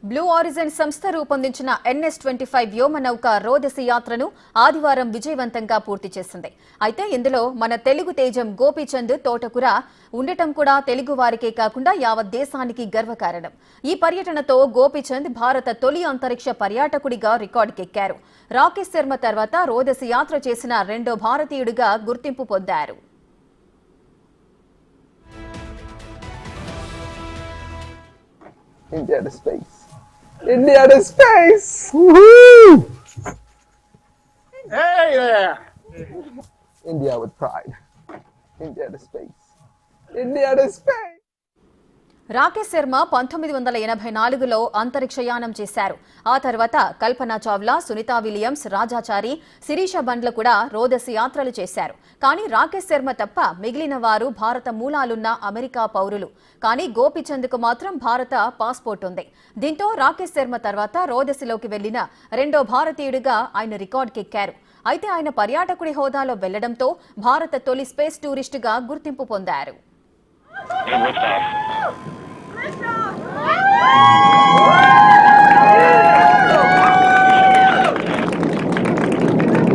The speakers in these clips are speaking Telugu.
బ్లూ ఆరిజిన్ సంస్థ రూపొందించిన NS-25 వ్యోమనౌక రోదసి యాత్రను ఆదివారం విజయవంతంగా పూర్తి చేసింది. అయితే ఇందులో మన తెలుగు తేజం గోపీచంద్ తోటకూర ఉండటం కూడా తెలుగు వారికే కాకుండా యావత్ దేశానికి గర్వకారణం. ఈ పర్యటనతో గోపీచంద్ భారత తొలి అంతరిక్ష పర్యాటకుడిగా రికార్డుకెక్కారు. రాకేష్ శర్మ తర్వాత రోదసి యాత్ర చేసిన రెండో భారతీయుడిగా గుర్తింపు పొందారు. India to space. India to space! Woohoo! Hey there! India with pride. India to space. India to space! Rakesh Sharma 1984లో అంతరిక్షయానం చేశారు. ఆ తర్వాత కల్పనా చావ్లా, సునీతా విలియమ్స్, రాజాచారి, శిరీష బండ్ల కూడా రోదసి యాత్రలు చేశారు. కానీ రాకేష్ శర్మ తప్ప మిగిలిన వారు భారత మూలాలున్న అమెరికా పౌరులు. కానీ గోపీచంద్కు మాత్రం భారత పాస్పోర్ట్ ఉంది. దీంతో రాకేష్ శర్మ తర్వాత రోదసిలోకి వెళ్లిన రెండో భారతీయుడిగా ఆయన రికార్డుకెక్కారు. అయితే ఆయన పర్యాటకుడి హోదాలో వెళ్లడంతో భారత తొలి స్పేస్ టూరిస్టుగా గుర్తింపు పొందారు.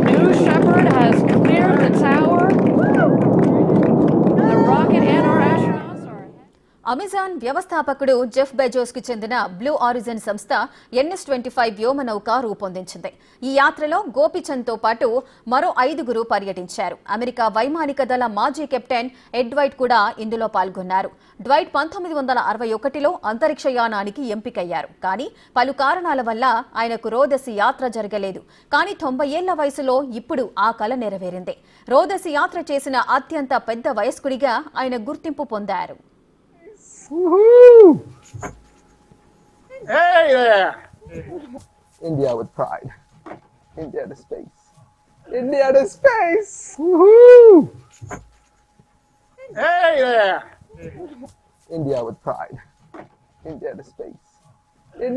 New Shepard has cleared the tower. The rocket and our astronauts are. Amazon వ్యవస్థాపకుడు జెఫ్ బెజోస్ కు చెందిన బ్లూ ఆరిజిన్ సంస్థ NS-25 వ్యోమనౌక రూపొందించింది. ఈ యాత్రలో గోపీచంద్ తో పాటు మరో 5గురు పర్యటించారు. అమెరికా వైమానిక దళ మాజీ కెప్టెన్ ఎడ్వైట్ కూడా ఇందులో పాల్గొన్నారు. డ్వైట్ 1961లో అంతరిక్షయానానికి ఎంపికయ్యారు. కానీ పలు కారణాల వల్ల ఆయనకు రోదసి యాత్ర జరగలేదు. కానీ 90 ఏళ్ల వయసులో ఇప్పుడు ఆ కల నెరవేరింది. రోదసి యాత్ర చేసిన అత్యంత పెద్ద వయస్కుడిగా ఆయన గుర్తింపు పొందారు. Woohoo! Hey there! India with pride. India to space. India to space! Woohoo! Hey there! India with pride. India to space.